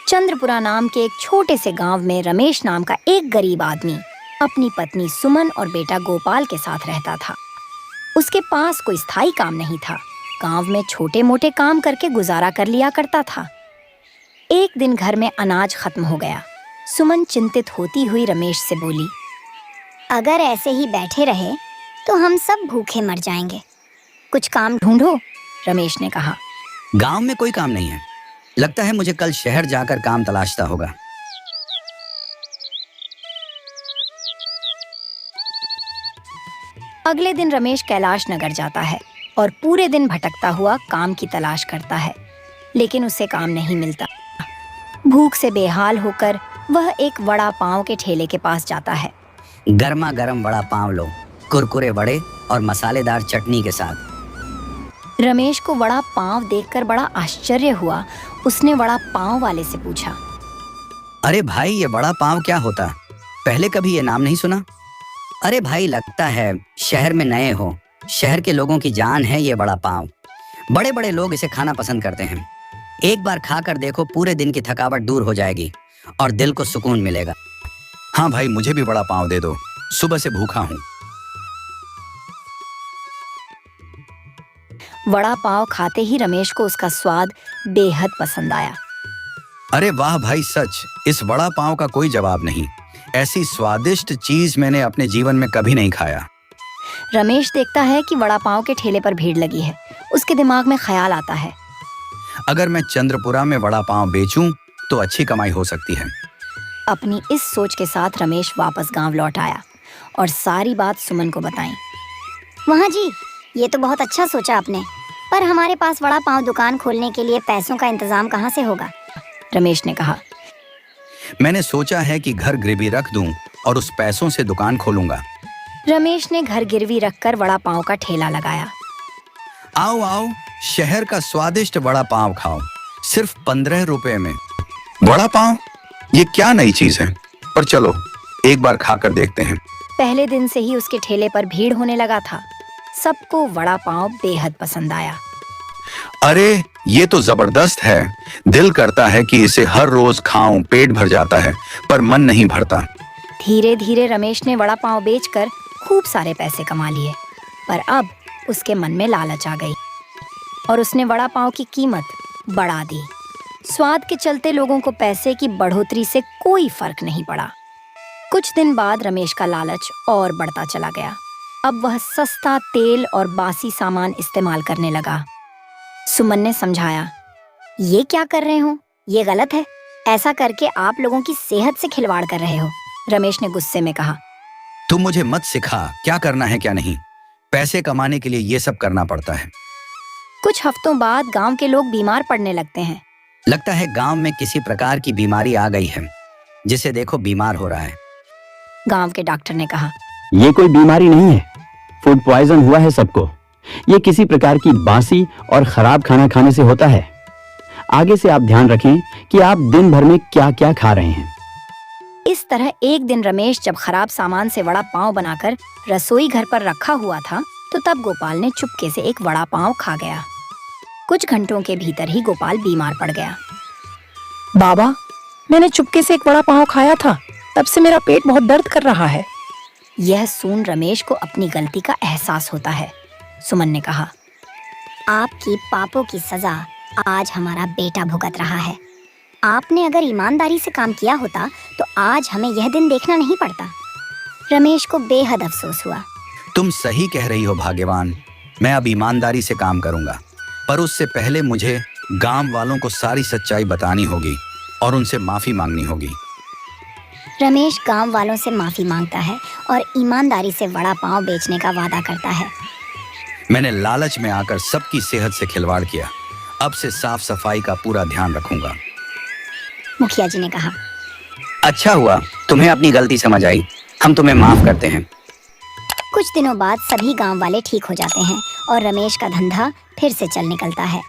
चंद्रपुरा नाम के एक छोटे से गांव में रमेश नाम का एक गरीब आदमी अपनी पत्नी सुमन और बेटा गोपाल के साथ रहता था। उसके पास कोई स्थायी काम नहीं था। गांव में छोटे मोटे काम करके गुजारा कर लिया करता था। एक दिन घर में अनाज खत्म हो गया। सुमन चिंतित होती हुई रमेश से बोली, अगर ऐसे ही बैठे रहे तो हम सब भूखे मर जाएंगे। कुछ काम ढूंढो, रमेश ने कहा। गांव में कोई काम नहीं है। लगता है मुझे कल शहर जाकर काम तलाशता होगा। अगले दिन रमेश कैलाश नगर जाता है और पूरे दिन भटकता हुआ काम की तलाश करता है, लेकिन उसे काम नहीं मिलता। भूख से बेहाल होकर वह एक वड़ा पाव के ठेले के पास जाता है। गर्मा गर्म वड़ा पाव लो, कुरकुरे वड़े और मसालेदार चटनी के साथ। रमेश को वड़ा पाव देखकर बड़ा आश्चर्य हुआ। उसने वड़ा पाव वाले से पूछा, अरे भाई, ये वड़ा पाव क्या होता? पहले कभी ये नाम नहीं सुना। अरे भाई, लगता है शहर में नए हो। शहर के लोगों की जान है ये वड़ा पाव। बड़े बड़े लोग इसे खाना पसंद करते हैं। एक बार खाकर देखो, पूरे दिन की थकावट दूर हो जाएगी और दिल को सुकून मिलेगा। हाँ भाई, मुझे भी वड़ा पाव दे दो, सुबह से भूखा हूँ। वड़ा पाव खाते ही रमेश को उसका स्वाद बेहद पसंद आया। अरे वाह भाई, सच इस वड़ा पाव का कोई जवाब नहीं। ऐसी स्वादिष्ट चीज मैंने अपने जीवन में कभी नहीं खाया। रमेश देखता है कि वड़ा पाव के ठेले पर भीड़ लगी है। उसके दिमाग में ख्याल आता है, अगर मैं चंद्रपुरा में वड़ा पाव बेचूं तो अच्छी कमाई हो सकती है। अपनी इस सोच के साथ रमेश वापस गांव लौट आया और सारी बात सुमन को बताई। वहाँ जी, ये तो बहुत अच्छा सोचा आपने, पर हमारे पास वड़ा पाव दुकान खोलने के लिए पैसों का इंतजाम कहाँ से होगा? रमेश ने कहा। मैंने सोचा है कि घर गिरवी रख दूं और उस पैसों से दुकान खोलूंगा। रमेश ने घर गिरवी रखकर वड़ा पाव का ठेला लगाया। आओ आओ, शहर का स्वादिष्ट वड़ा पाव खाओ, सिर्फ 15 रुपए में। वड़ा पाव, ये क्या नई चीज है? पर चलो एक बार खाकर देखते हैं। पहले दिन से ही उसके ठेले पर भीड़ होने लगा था। सबको वड़ा पाव बेहद पसंद आया। अरे ये तो जबरदस्त है। दिल करता है कि इसे हर रोज खाऊं, पेट भर जाता है, पर मन नहीं भरता। धीरे धीरे रमेश ने वड़ा पाव बेचकर खूब सारे पैसे कमा लिए, पर अब उसके मन में लालच आ गई और उसने वड़ा पाव की कीमत बढ़ा दी। स्वाद के चलते लोगों को पैसे की बढ़ोतरी से कोई फर्क नहीं पड़ा। कुछ दिन बाद रमेश का लालच और बढ़ता चला गया। अब वह सस्ता तेल और बासी सामान इस्तेमाल करने लगा। सुमन ने समझाया, ये क्या कर रहे हो? ये गलत है। ऐसा करके आप लोगों की सेहत से खिलवाड़ कर रहे हो। रमेश ने गुस्से में कहा। तुम मुझे मत सिखा क्या करना है क्या नहीं। पैसे कमाने के लिए ये सब करना पड़ता है। कुछ हफ्तों बाद गांव के लोग बीमार पड़ने लगते हैं। लगता है गांव में किसी प्रकार की बीमारी आ गई है। जिसे देखो बीमार हो रहा है। गांव के डॉक्टर ने कहा, ये कोई बीमारी नहीं है, फूड पॉइजन हुआ है सबको। ये किसी प्रकार की बासी और खराब खाना खाने से होता है। आगे से आप ध्यान रखें कि आप दिन भर में क्या क्या खा रहे हैं। इस तरह एक दिन रमेश जब खराब सामान से वड़ा पाव बनाकर रसोई घर पर रखा हुआ था, तो तब गोपाल ने चुपके से एक वड़ा पाव खा गया। कुछ घंटों के भीतर ही गोपाल बीमार पड़ गया। बाबा, मैंने चुपके से एक वड़ा पाव खाया था, तब से मेरा पेट बहुत दर्द कर रहा है। यह सुन रमेश को अपनी गलती का एहसास होता है। सुमन ने कहा, आपकी पापों की सजा आज हमारा बेटा भुगत रहा है। आपने अगर ईमानदारी से काम किया होता तो आज हमें यह दिन देखना नहीं पड़ता। रमेश को बेहद अफसोस हुआ। तुम सही कह रही हो भाग्यवान। मैं अब ईमानदारी से काम करूंगा, पर उससे पहले मुझे गांव वालों को सारी सच्चाई बतानी होगी और उनसे माफी मांगनी होगी। रमेश गांव वालों से माफी मांगता है और ईमानदारी से वड़ा पाव बेचने का वादा करता है। मैंने लालच में आकर सबकी सेहत से खिलवाड़ किया। अब से साफ सफाई का पूरा ध्यान रखूंगा। मुखिया जी ने कहा, अच्छा हुआ तुम्हें अपनी गलती समझ आई। हम तुम्हें माफ करते हैं। कुछ दिनों बाद सभी गांव वाले ठीक हो जाते हैं और रमेश का धंधा फिर से चल निकलता है।